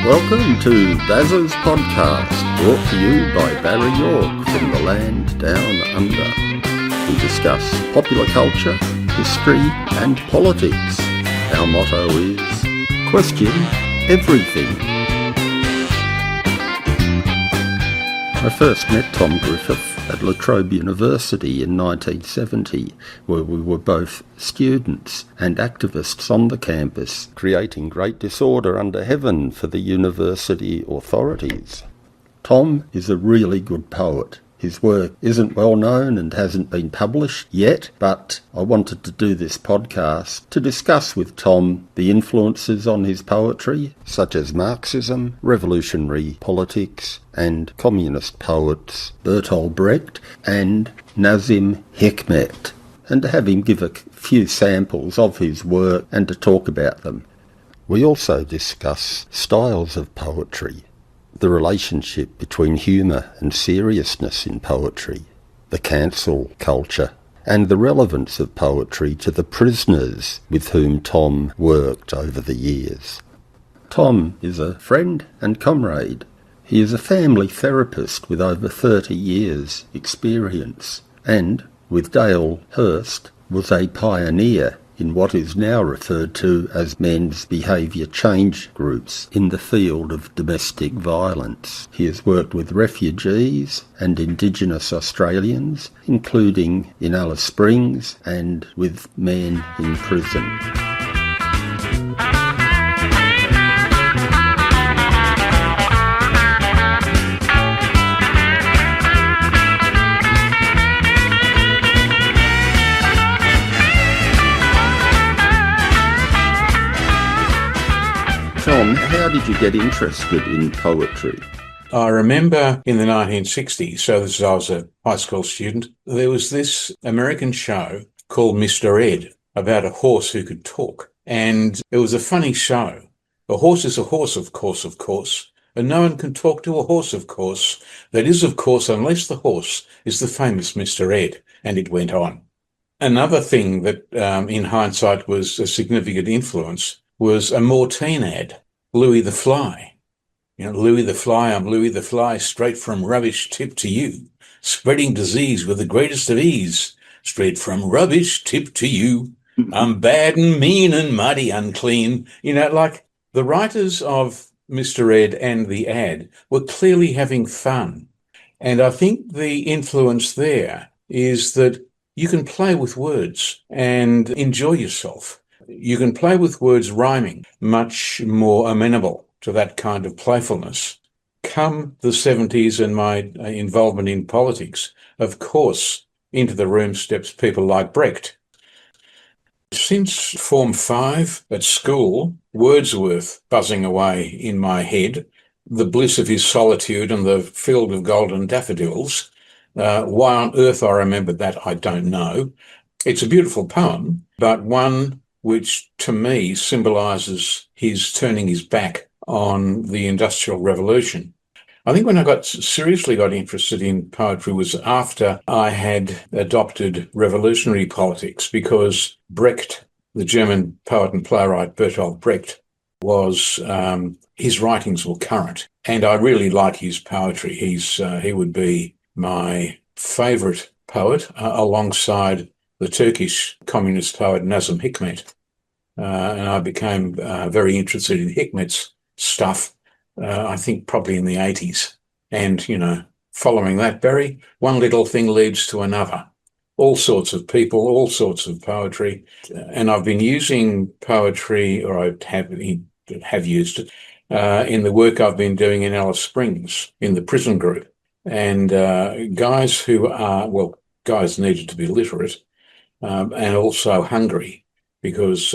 Welcome to Bazza's podcast, brought to you by Barry York from the land down under. We discuss popular culture, history and politics. Our motto is, question everything. I first met Tom Griffiths at La Trobe University in 1970, where we were both students and activists on the campus, creating great disorder under heaven for the university authorities. Tom is a really good poet. His work isn't well known and hasn't been published yet, but I wanted to do this podcast to discuss with Tom the influences on his poetry, such as Marxism, revolutionary politics, and communist poets Bertolt Brecht and Nazim Hikmet, and to have him give a few samples of his work and to talk about them. We also discuss styles of poetry, the relationship between humour and seriousness in poetry, the cancel culture, and the relevance of poetry to the prisoners with whom Tom worked over the years. Tom is a friend and comrade. He is a family therapist with over 30 years' experience, and, with Dale Hurst, was a pioneer in what is now referred to as men's behaviour change groups in the field of domestic violence. He has worked with refugees and Indigenous Australians, including in Alice Springs, and with men in prison. Tom, how did you get interested in poetry? I remember in the 1960s, so this was I was a high school student, there was this American show called Mr. Ed about a horse who could talk. And it was a funny show. A horse is a horse, of course, and no one can talk to a horse, of course. That is, of course, unless the horse is the famous Mr. Ed. And it went on. Another thing that in hindsight was a significant influence was a Mortein ad, Louis the Fly. You know, Louis the Fly, I'm Louis the Fly, straight from rubbish tip to you, spreading disease with the greatest of ease, straight from rubbish tip to you. I'm bad and mean and muddy, unclean. You know, like the writers of Mr. Ed and the ad were clearly having fun. And I think the influence there is that you can play with words and enjoy yourself. You can play with words rhyming, much more amenable to that kind of playfulness. Come the 70s and my involvement in politics, of course, into the room steps people like Brecht. Since Form 5 at school, Wordsworth buzzing away in my head, the bliss of his solitude and the field of golden daffodils. Why on earth I remembered that, I don't know. It's a beautiful poem, but one which to me symbolises his turning his back on the Industrial Revolution. I think when I seriously got interested in poetry was after I had adopted revolutionary politics, because Brecht, the German poet and playwright Bertolt Brecht, was his writings were current, and I really like his poetry. He would be my favourite poet alongside the Turkish communist poet Nazim Hikmet. And I became very interested in Hikmet's stuff, I think probably in the 80s. And, you know, following that, Barry, one little thing leads to another. All sorts of people, all sorts of poetry. And I've been using poetry, or I have used it, in the work I've been doing in Alice Springs, in the prison group. And guys who are, well, guys needed to be literate and also hungry, because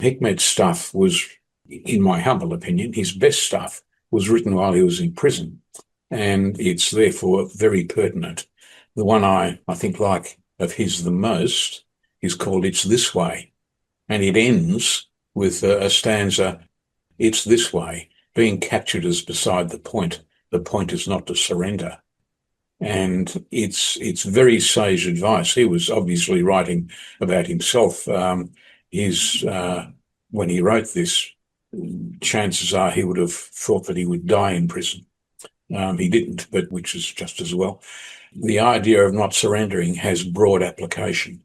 Hikmet's stuff was, in my humble opinion, his best stuff was written while he was in prison, and it's therefore very pertinent. The one I think like of his the most is called It's This Way, and it ends with a stanza, it's this way, being captured is beside the point is not to surrender. And it's very sage advice. He was obviously writing about himself. When he wrote this, chances are he would have thought that he would die in prison. He didn't, but which is just as well. The idea of not surrendering has broad application.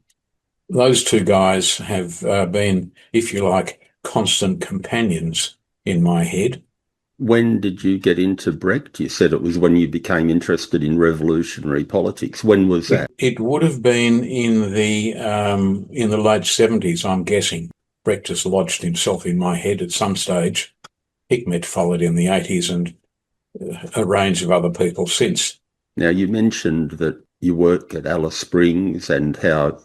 Those two guys have been, if you like, constant companions in my head. When did you get into Brecht? You said it was when you became interested in revolutionary politics. When was that? It would have been in the late 70s, I'm guessing. Brecht has lodged himself in my head at some stage. Hikmet followed in the 80s and a range of other people since. Now, you mentioned that you work at Alice Springs and how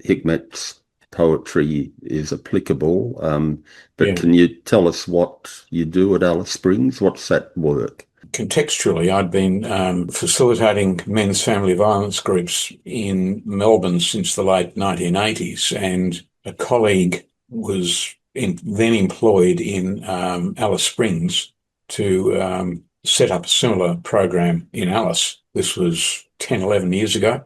Hikmet's poetry is applicable, but can you tell us what you do at Alice Springs? What's that work? Contextually, I'd been facilitating men's family violence groups in Melbourne since the late 1980s, and a colleague was then employed in Alice Springs to set up a similar program in Alice. This was 10, 11 years ago.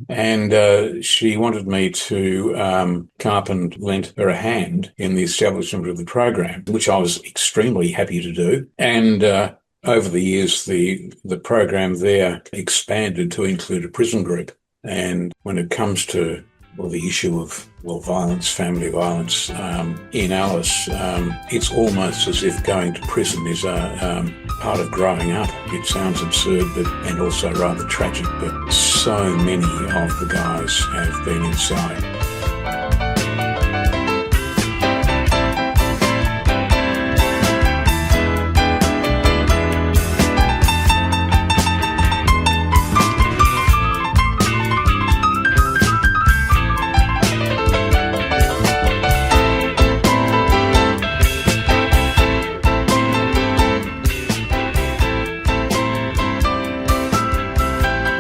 And she wanted me to come up and lend her a hand in the establishment of the program, which I was extremely happy to do. And over the years, the program there expanded to include a prison group. And when it comes to the issue of violence, family violence in Alice, it's almost as if going to prison is a part of growing up. It sounds absurd, and also rather tragic, but so many of the guys have been inside.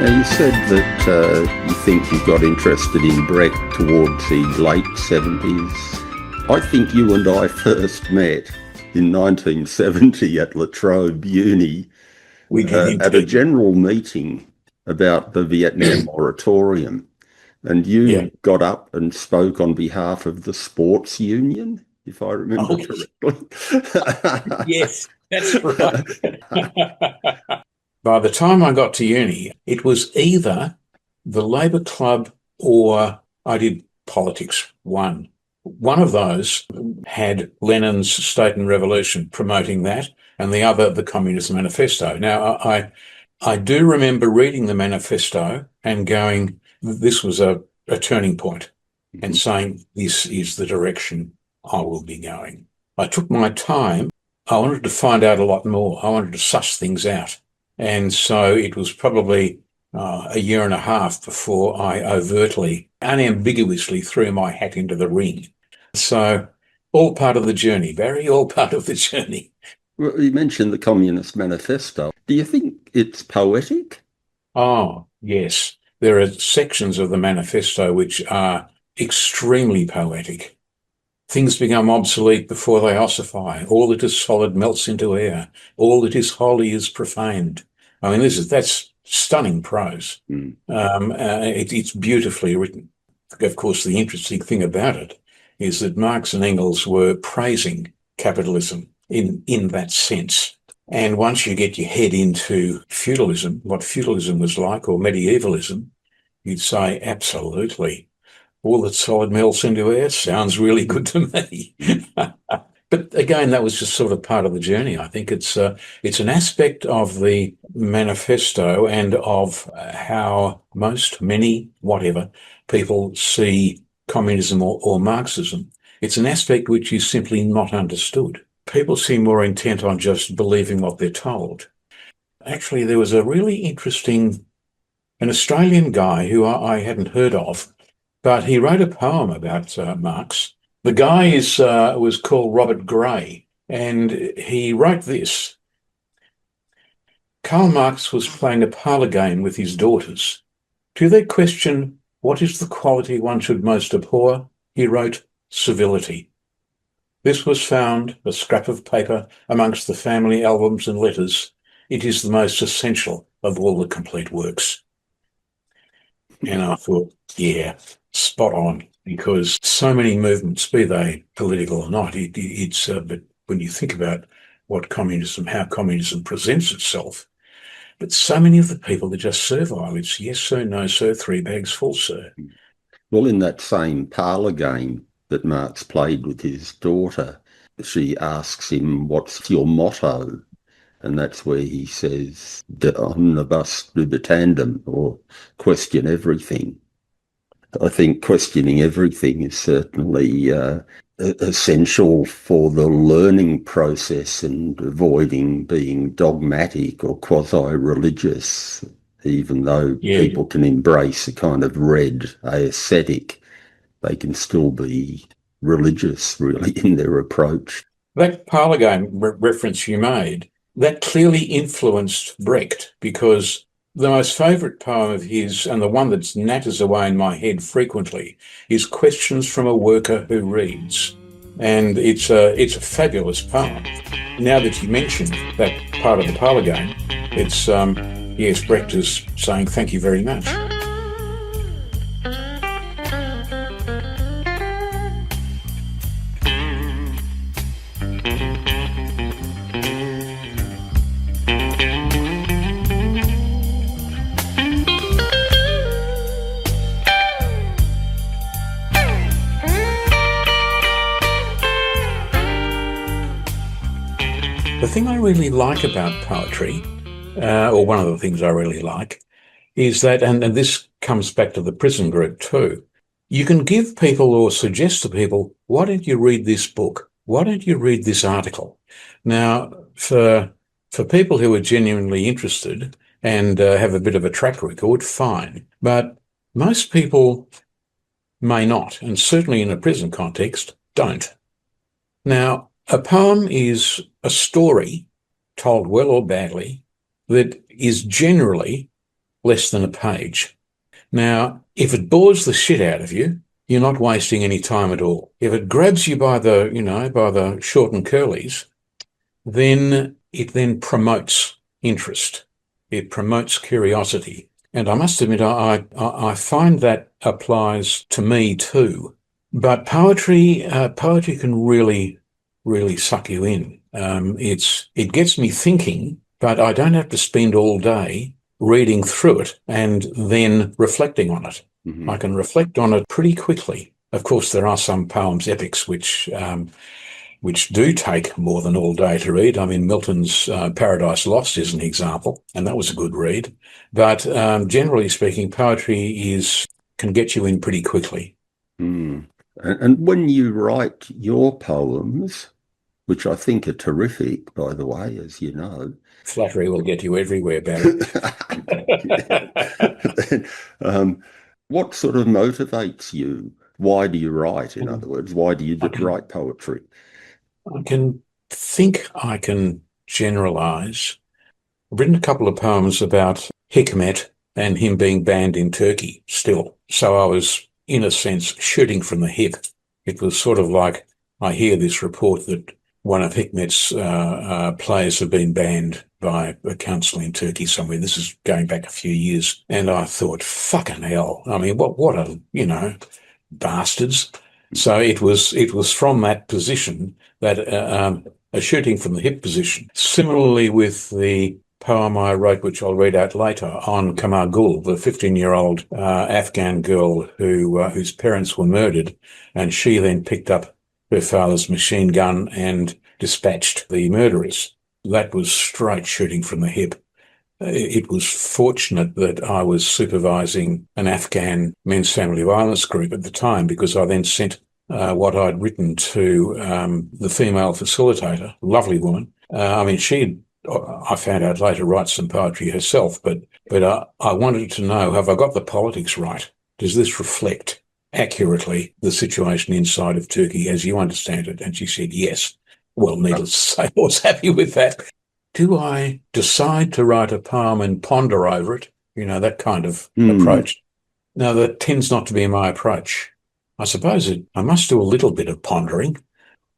Now, you said that you think you got interested in Brecht towards the late 70s. I think you and I first met in 1970 at La Trobe Uni at a general meeting about the Vietnam moratorium. And you got up and spoke on behalf of the sports union, if I remember correctly. Yes, that's right. By the time I got to uni, it was either the Labor Club or I did Politics One. One of those had Lenin's State and Revolution promoting that, and the other, the Communist Manifesto. Now, I do remember reading the manifesto and going, this was a turning point, and saying, this is the direction I will be going. I took my time. I wanted to find out a lot more. I wanted to suss things out. And so it was probably a year and a half before I overtly, unambiguously threw my hat into the ring. So all part of the journey, Barry, all part of the journey. Well, you mentioned the Communist Manifesto. Do you think it's poetic? Oh, yes. There are sections of the manifesto which are extremely poetic. Things become obsolete before they ossify. All that is solid melts into air. All that is holy is profaned. I mean, that's stunning prose. It's beautifully written. Of course, the interesting thing about it is that Marx and Engels were praising capitalism in that sense. And once you get your head into feudalism, what feudalism was like, or medievalism, you'd say, absolutely. All that solid melts into air sounds really good to me. But again, that was just sort of part of the journey. I think it's an aspect of the manifesto and of how many, whatever, people see communism or Marxism. It's an aspect which is simply not understood. People seem more intent on just believing what they're told. Actually, there was a really interesting, an Australian guy who I hadn't heard of, but he wrote a poem about Marx. The guy was called Robert Gray, and he wrote this. Karl Marx was playing a parlour game with his daughters. Do they question what is the quality one should most abhor? He wrote, civility. This was found, a scrap of paper, amongst the family albums and letters. It is the most essential of all the complete works. And I thought, yeah, spot on, because so many movements, be they political or not, but when you think about how communism presents itself. But so many of the people are just servile. It's yes, sir, no, sir, 3 bags full, sir. Well, in that same parlour game that Marx played with his daughter, she asks him, "What's your motto?" And that's where he says, "De omnibus dubitandum," or question everything. I think questioning everything is certainly essential for the learning process and avoiding being dogmatic or quasi-religious, even though people can embrace a kind of red aesthetic, they can still be religious, really, in their approach. That parlour game reference you made, that clearly influenced Brecht, because the most favourite poem of his, and the one that natters away in my head frequently, is Questions from a Worker Who Reads. And it's a fabulous poem. Now that you mentioned that part of the parlour game, it's, yes, Brecht is saying thank you very much. The thing I really like about poetry, or one of the things I really like, is that, and this comes back to the prison group too, you can give people or suggest to people, why don't you read this book? Why don't you read this article? Now, for people who are genuinely interested and have a bit of a track record, fine. But most people may not, and certainly in a prison context, don't. Now, a poem is a story, told well or badly, that is generally less than a page. Now, if it bores the shit out of you, you're not wasting any time at all. If it grabs you by the short and curlies, then it promotes interest. It promotes curiosity. And I must admit, I find that applies to me too. But poetry can really suck you in. It gets me thinking, but I don't have to spend all day reading through it and then reflecting on it. Mm-hmm. I can reflect on it pretty quickly. Of course, there are some poems, epics, which do take more than all day to read. I mean, Milton's Paradise Lost is an example, and that was a good read. But generally speaking, poetry can get you in pretty quickly. Mm. And when you write your poems, which I think are terrific, by the way, as you know. Flattery will get you everywhere, Barry. What sort of motivates you? Why do you write, in other words? Why do you write poetry? I can generalise. I've written a couple of poems about Hikmet and him being banned in Turkey still. So I was, in a sense, shooting from the hip. It was sort of like, I hear this report that one of Hikmet's players have been banned by a council in Turkey somewhere. This is going back a few years. And I thought, fucking hell. I mean, what a, bastards. So it was from that position, that a shooting from the hip position. Similarly with the poem I wrote, which I'll read out later, on Qamar Gul, the 15-year-old Afghan girl whose parents were murdered, and she then picked up her father's machine gun and dispatched the murderers. That was straight shooting from the hip. It was fortunate that I was supervising an Afghan men's family violence group at the time, because I then sent what I'd written to the female facilitator, lovely woman. I found out later, writes some poetry herself, but I wanted to know, have I got the politics right? Does this reflect accurately the situation inside of Turkey as you understand it? And she said yes. Well, needless to say, I was happy with that. Do I decide to write a poem and ponder over it? That kind of approach. No, that tends not to be my approach. I suppose I must do a little bit of pondering.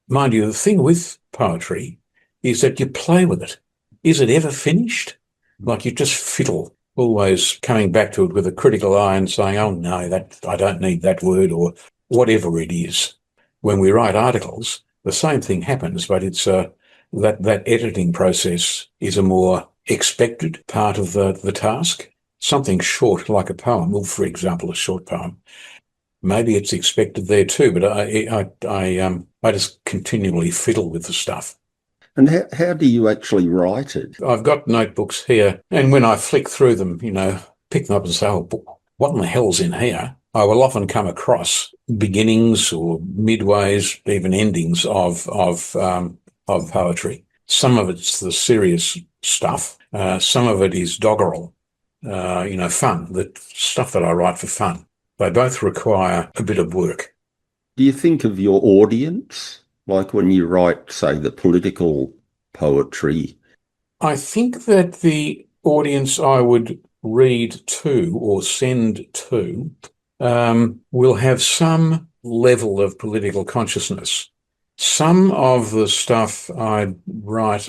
Mind you, the thing with poetry is that you play with it. Is it ever finished? Like you just fiddle, always coming back to it with a critical eye and saying, oh no, that I don't need that word, or whatever it is. When we write articles, the same thing happens, but it's that editing process is a more expected part of the task. Something short like a poem, well, for example, a short poem, maybe it's expected there too, but I just continually fiddle with the stuff. And how do you actually write it? I've got notebooks here, and when I flick through them, pick them up and say, oh, what in the hell's in here? I will often come across beginnings or midways, even endings of poetry. Some of it's the serious stuff. Some of it is doggerel, fun, the stuff that I write for fun. They both require a bit of work. Do you think of your audience? Like when you write, say, the political poetry? I think that the audience I would read to or send to will have some level of political consciousness. Some of the stuff I'd write,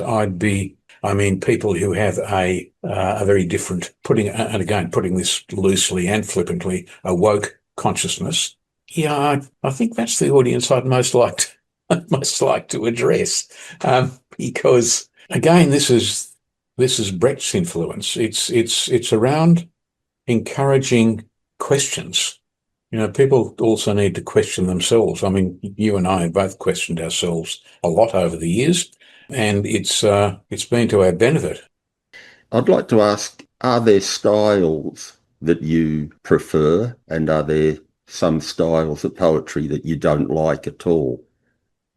people who have a very different, putting this loosely and flippantly, a woke consciousness. Yeah, I think that's the audience I'd most like to address, because again, this is Brecht's influence. It's around encouraging questions. People also need to question themselves. I mean, you and I have both questioned ourselves a lot over the years, and it's been to our benefit. I'd like to ask, are there styles that you prefer, and are there some styles of poetry that you don't like at all?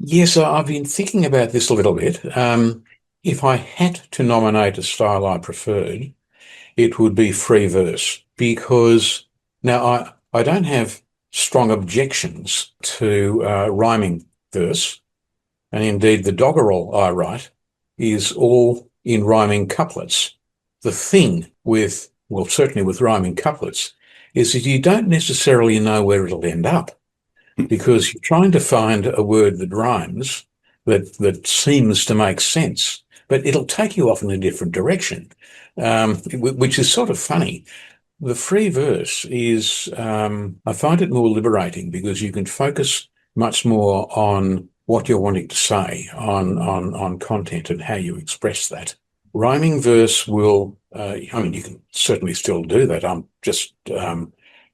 Yes, I've been thinking about this a little bit. If I had to nominate a style I preferred, it would be free verse, because now I don't have strong objections to rhyming verse, and indeed the doggerel I write is all in rhyming couplets. The thing certainly with rhyming couplets, is that you don't necessarily know where it'll end up, because you're trying to find a word that rhymes, that seems to make sense, but it'll take you off in a different direction, which is sort of funny. The free verse is, I find it more liberating, because you can focus much more on what you're wanting to say, on content and how you express that. Rhyming verse will, you can certainly still do that. I'm just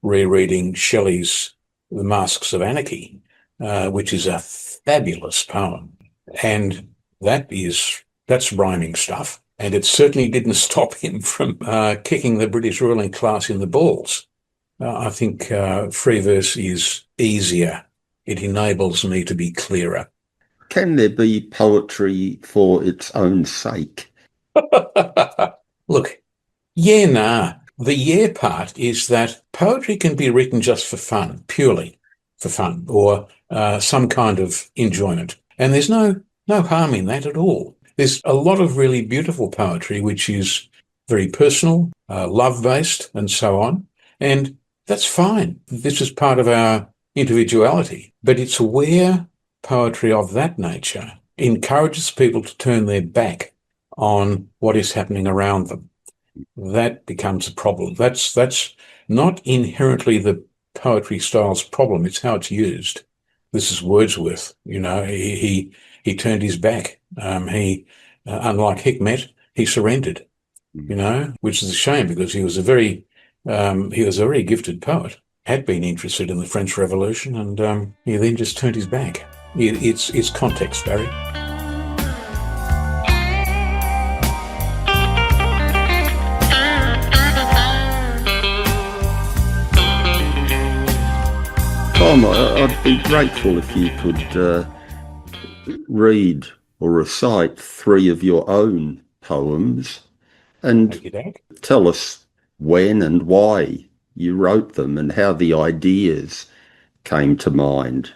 rereading Shelley's The Masks of Anarchy, which is a fabulous poem. And that's rhyming stuff. And it certainly didn't stop him from kicking the British ruling class in the balls. I think free verse is easier. It enables me to be clearer. Can there be poetry for its own sake? Look, yeah, nah. The yeah part is that poetry can be written just for fun, purely for fun, or some kind of enjoyment. And there's no harm in that at all. There's a lot of really beautiful poetry which is very personal, love-based, and so on. And that's fine. This is part of our individuality. But it's where poetry of that nature encourages people to turn their back on what is happening around them. That becomes a problem. That's not inherently the poetry style's problem. It's how it's used. This is Wordsworth. He turned his back. Unlike Hikmet, he surrendered. Which is a shame, because he was a very gifted poet. Had been interested in the French Revolution, and he then just turned his back. It's context, Barry. Tom, I'd be grateful if you could read or recite 3 of your own poems and tell us when and why you wrote them and how the ideas came to mind.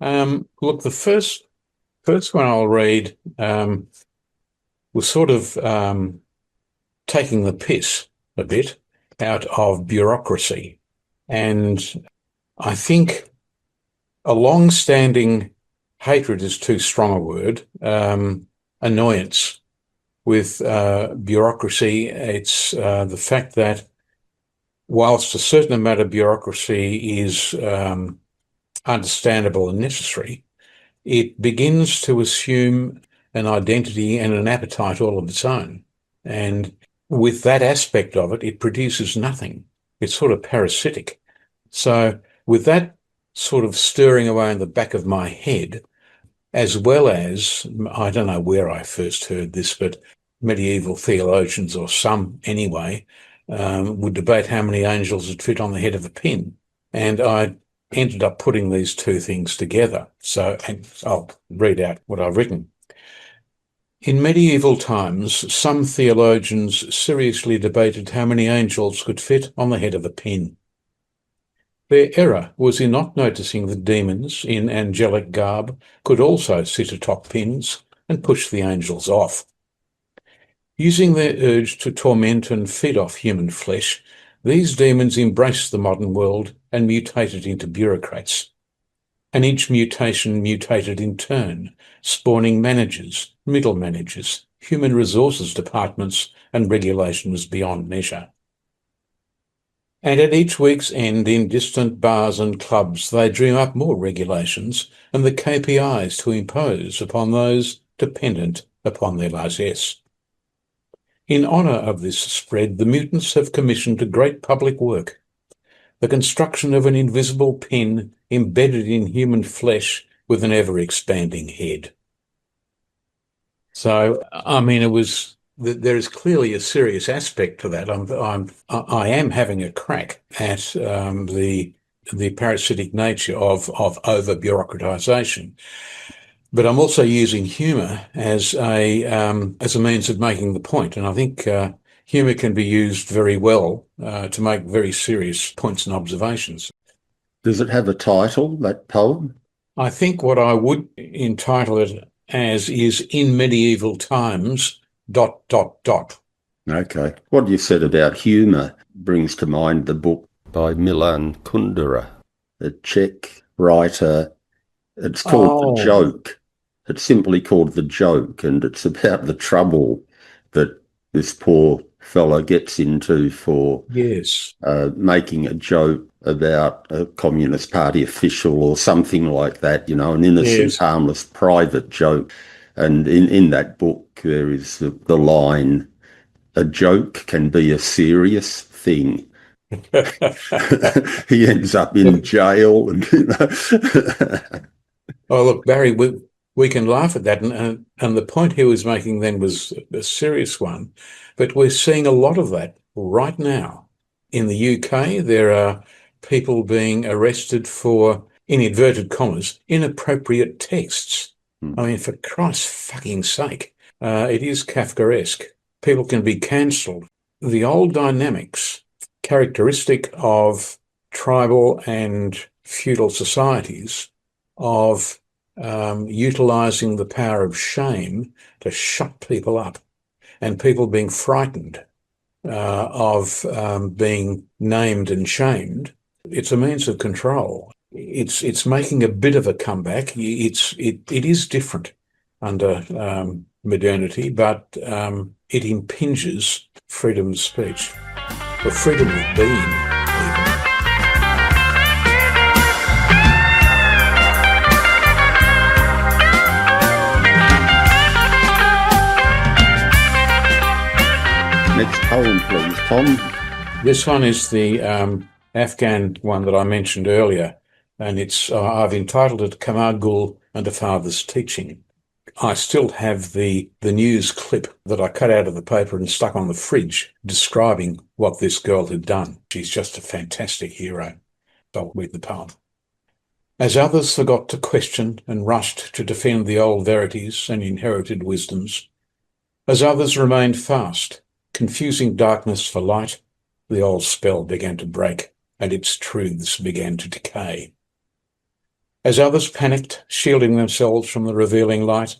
Look, the first one I'll read was sort of taking the piss a bit out of bureaucracy. And I think a long-standing hatred is too strong a word, annoyance with bureaucracy. It's the fact that whilst a certain amount of bureaucracy is understandable and necessary, it begins to assume an identity and an appetite all of its own. And with that aspect of it, it produces nothing. It's sort of parasitic. So with that sort of stirring away in the back of my head, as well as, I don't know where I first heard this, but medieval theologians, or some anyway, would debate how many angels would fit on the head of a pin. And I ended up putting these two things together. So, and I'll read out what I've written. In medieval times, some theologians seriously debated how many angels could fit on the head of a pin. Their error was in not noticing that demons in angelic garb could also sit atop pins and push the angels off. Using their urge to torment and feed off human flesh, these demons embraced the modern world and mutated into bureaucrats. And each mutation mutated in turn, spawning managers, middle managers, human resources departments, and regulations beyond measure. And at each week's end, in distant bars and clubs, they dream up more regulations and the KPIs to impose upon those dependent upon their largesse. In honour of this spread, the mutants have commissioned a great public work, the construction of an invisible pin embedded in human flesh with an ever-expanding head. So, I mean, there is clearly a serious aspect to that. I am having a crack at the parasitic nature of over-bureaucratisation. But I'm also using humour as a means of making the point. And I think humour can be used very well to make very serious points and observations. Does it have a title, that poem? I think what I would entitle it as is In Medieval Times, ... Okay. What you said about humour brings to mind the book by Milan Kundera, a Czech writer. It's called The Joke. It's simply called The Joke, and it's about the trouble that this poor fella gets into for making a joke about a Communist Party official or something like that, you know, an innocent, harmless, private joke. And in that book, there is the line, a joke can be a serious thing. He ends up in jail. And, you know. Oh, look, Barry, we can laugh at that. And the point he was making then was a serious one. But we're seeing a lot of that right now. In the UK, there are people being arrested for, in inverted commas, inappropriate texts. I mean, for Christ's fucking sake, it is Kafkaesque. People can be cancelled. The old dynamics, characteristic of tribal and feudal societies, of utilising the power of shame to shut people up, and people being frightened of being named and shamed. It's a means of control. It's making a bit of a comeback. It is different under modernity, but it impinges freedom of speech, or freedom of being, even. Next poem, please, Tom. This one is the Afghan one that I mentioned earlier, and it's I've entitled it Qamar Gul and a Father's Teaching. I still have the news clip that I cut out of the paper and stuck on the fridge describing what this girl had done. She's just a fantastic hero. I'll read the poem. As others forgot to question and rushed to defend the old verities and inherited wisdoms, as others remained fast, confusing darkness for light, the old spell began to break and its truths began to decay. As others panicked, shielding themselves from the revealing light,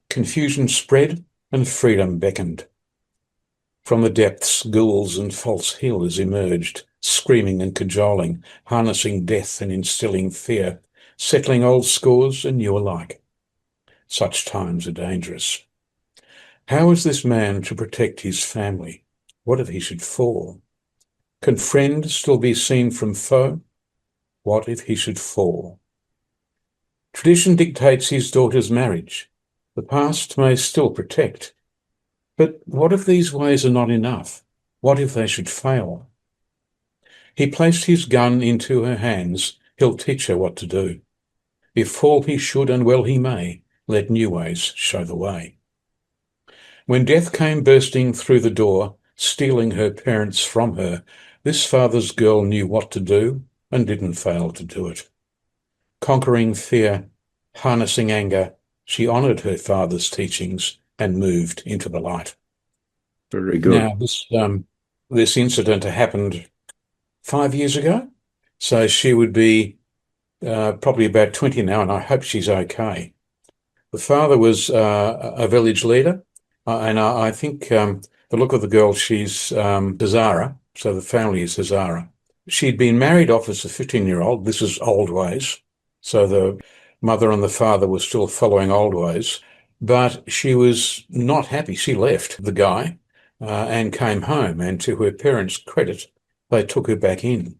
confusion spread and freedom beckoned. From the depths, ghouls and false healers emerged, screaming and cajoling, harnessing death and instilling fear, settling old scores and new alike. Such times are dangerous. How is this man to protect his family? What if he should fall? Can friend still be seen from foe? What if he should fall? Tradition dictates his daughter's marriage. The past may still protect. But what if these ways are not enough? What if they should fail? He placed his gun into her hands. He'll teach her what to do. If fall he should, and well he may, let new ways show the way. When death came bursting through the door, stealing her parents from her, this father's girl knew what to do and didn't fail to do it. Conquering fear, harnessing anger, she honoured her father's teachings and moved into the light. Very good. Now, this incident happened 5 years ago, so she would be probably about 20 now, and I hope she's okay. The father was a village leader, and I think the look of the girl, she's Hazara, so the family is Hazara. She'd been married off as a 15-year-old. This is old ways, so the mother and the father were still following old ways, but she was not happy. She left the guy and came home, and to her parents' credit, they took her back in.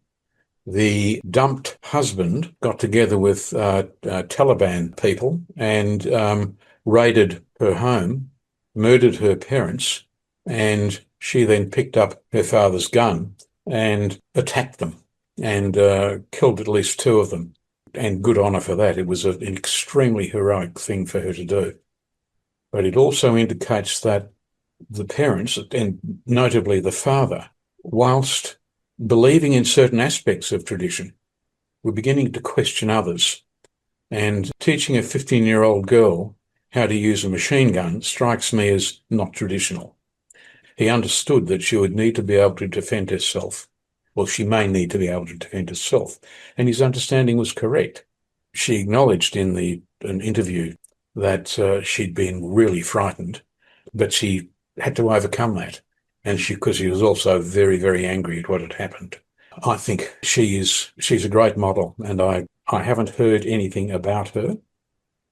The dumped husband got together with Taliban people and raided her home, murdered her parents, and she then picked up her father's gun and attacked them and killed at least two of them. And good honour for that. It was an extremely heroic thing for her to do. But it also indicates that the parents, and notably the father, whilst believing in certain aspects of tradition, were beginning to question others. And teaching a 15-year-old girl how to use a machine gun strikes me as not traditional. He understood that she would need to be able to defend herself. Well, she may need to be able to defend herself. And his understanding was correct. She acknowledged in an interview that she'd been really frightened, but she had to overcome that. And because she was also very, very angry at what had happened. I think she's a great model, and I haven't heard anything about her.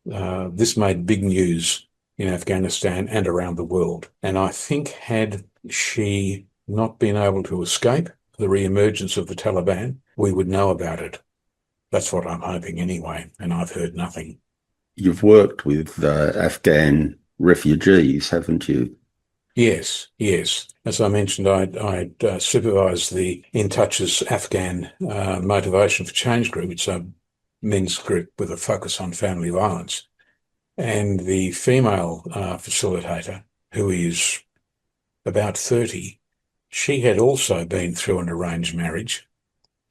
This made big news in Afghanistan and around the world. And I think had she not been able to escape the re-emergence of the Taliban, we would know about it. That's what I'm hoping anyway, and I've heard nothing. You've worked with Afghan refugees, haven't you? Yes. As I mentioned, I supervised the In Touch's Afghan Motivation for Change group. It's a men's group with a focus on family violence. And the female facilitator, who is about 30, she had also been through an arranged marriage,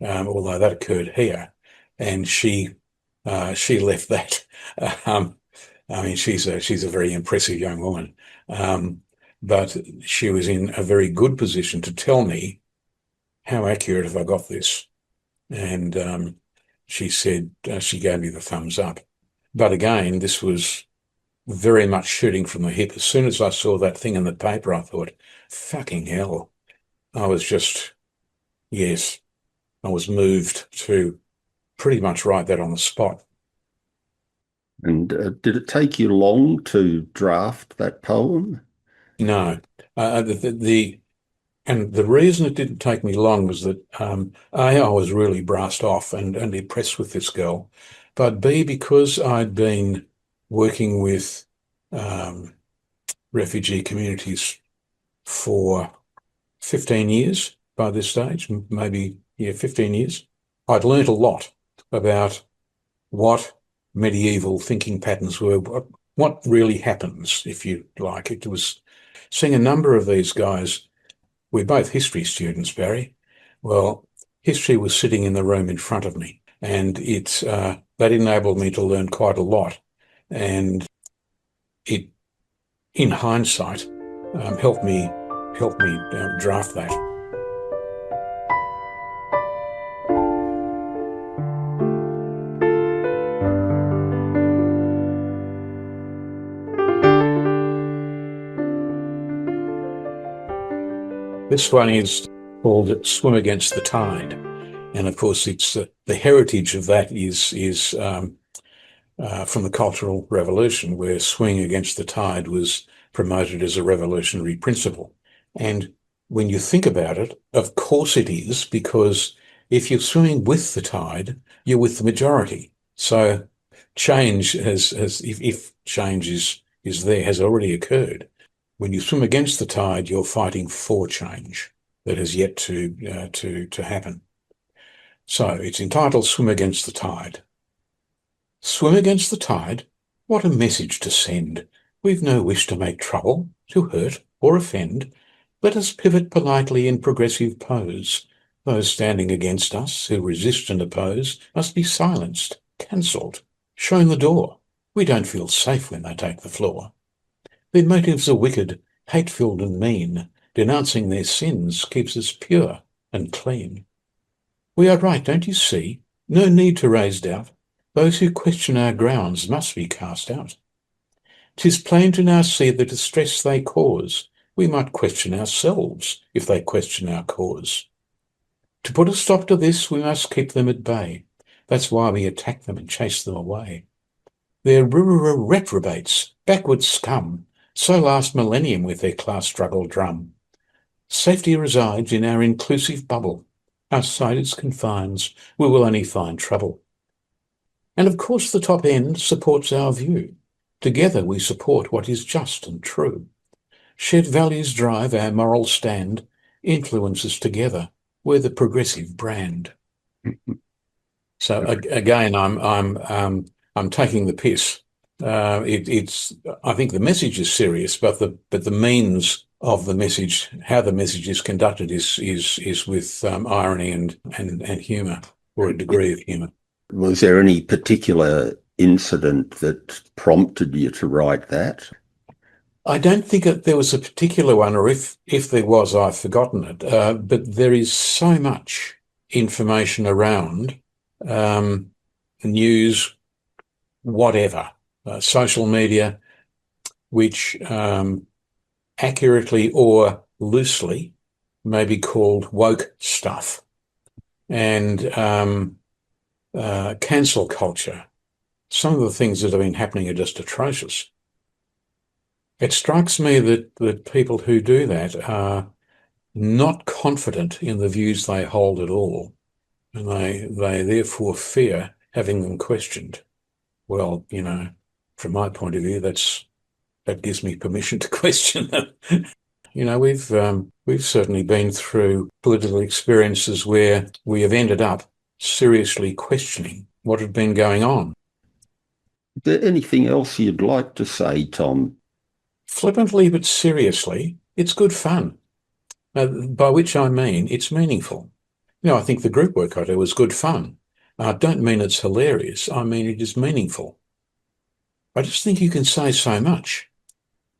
although that occurred here. And she left that. I mean, she's a very impressive young woman. But she was in a very good position to tell me, how accurate have I got this? And she said, she gave me the thumbs up. But again, this was very much shooting from the hip. As soon as I saw that thing in the paper, I thought, fucking hell. I was moved to pretty much write that on the spot. And did it take you long to draft that poem? No. The reason it didn't take me long was that I was really brassed off and impressed with this girl, but B, because I'd been working with refugee communities for 15 years by this stage, maybe 15 years, I'd learnt a lot about what medieval thinking patterns were, what really happens, if you like. It was seeing a number of these guys. We're both history students, Barry. Well, history was sitting in the room in front of me, and that enabled me to learn quite a lot. And it, in hindsight, helped me draft that. This one is called Swim Against the Tide. And of course, it's the heritage of that is from the Cultural Revolution, where swimming against the tide was promoted as a revolutionary principle. And when you think about it, of course it is, because if you're swimming with the tide, you're with the majority. So change if change is there, has already occurred. When you swim against the tide, you're fighting for change that has yet to happen. So it's entitled Swim Against the Tide. Swim against the tide? What a message to send. We've no wish to make trouble, to hurt or offend. Let us pivot politely in progressive pose. Those standing against us, who resist and oppose, must be silenced, cancelled, shown the door. We don't feel safe when they take the floor. Their motives are wicked, hate-filled and mean. Denouncing their sins keeps us pure and clean. We are right, don't you see? No need to raise doubt. Those who question our grounds must be cast out. 'Tis plain to now see the distress they cause. We might question ourselves if they question our cause. To put a stop to this, we must keep them at bay. That's why we attack them and chase them away. They're reprobates, backward scum, so last millennium with their class struggle drum. Safety resides in our inclusive bubble. Outside its confines, we will only find trouble. And of course the top end supports our view. Together we support what is just and true. Shared values drive our moral stand, influences together. We're the progressive brand. So again, I'm taking the piss. I think the message is serious, but the means of the message, how the message is conducted, is with irony and humour, or a degree of humour. Was there any particular incident that prompted you to write that? I don't think that there was a particular one, or if there was, I've forgotten it. But there is so much information around news, whatever, social media, which accurately or loosely may be called woke stuff, and cancel culture. Some of the things that have been happening are just atrocious. It strikes me that people who do that are not confident in the views they hold at all, and they therefore fear having them questioned. Well, from my point of view, that gives me permission to question them. We've certainly been through political experiences where we have ended up seriously questioning what had been going on. Is there anything else you'd like to say, Tom? Flippantly but seriously, it's good fun, by which I mean it's meaningful. I think the group work I do is good fun. I don't mean it's hilarious. I mean it is meaningful. I just think you can say so much.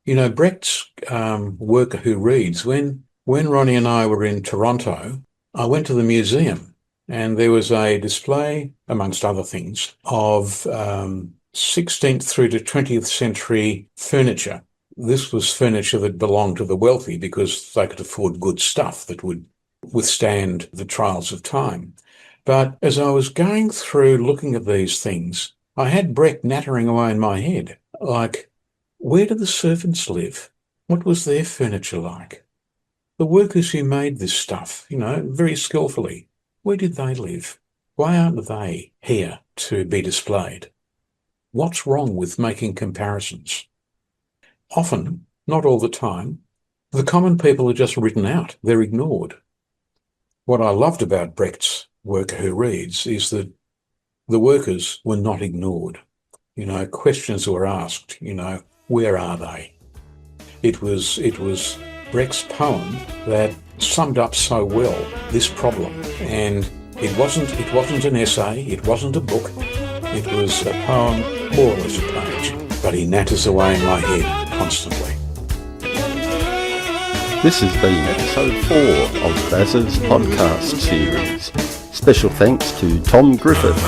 Brecht's Worker Who Reads, when Ronnie and I were in Toronto, I went to the museum and there was a display, amongst other things, of 16th through to 20th century furniture. This was furniture that belonged to the wealthy because they could afford good stuff that would withstand the trials of time. But as I was going through looking at these things, I had Brecht nattering away in my head, like, where did the servants live? What was their furniture like? The workers who made this stuff, very skillfully, where did they live? Why aren't they here to be displayed? What's wrong with making comparisons? Often, not all the time, the common people are just written out. They're ignored. What I loved about Brecht's Worker Who Reads is that the workers were not ignored. Questions were asked, where are they? It was Brecht's poem that summed up so well this problem. And it wasn't an essay, it wasn't a book, it was a poem, more or less a page. But he natters away in my head constantly. This has been episode 4 of Bazza's podcast series. Special thanks to Tom Griffiths.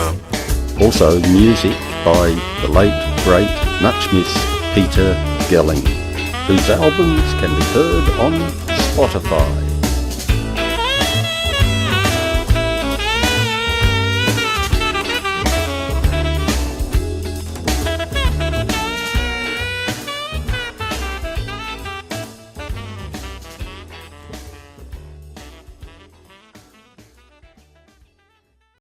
Also music by the late, great, much missed Peter Gelling, whose albums can be heard on Spotify.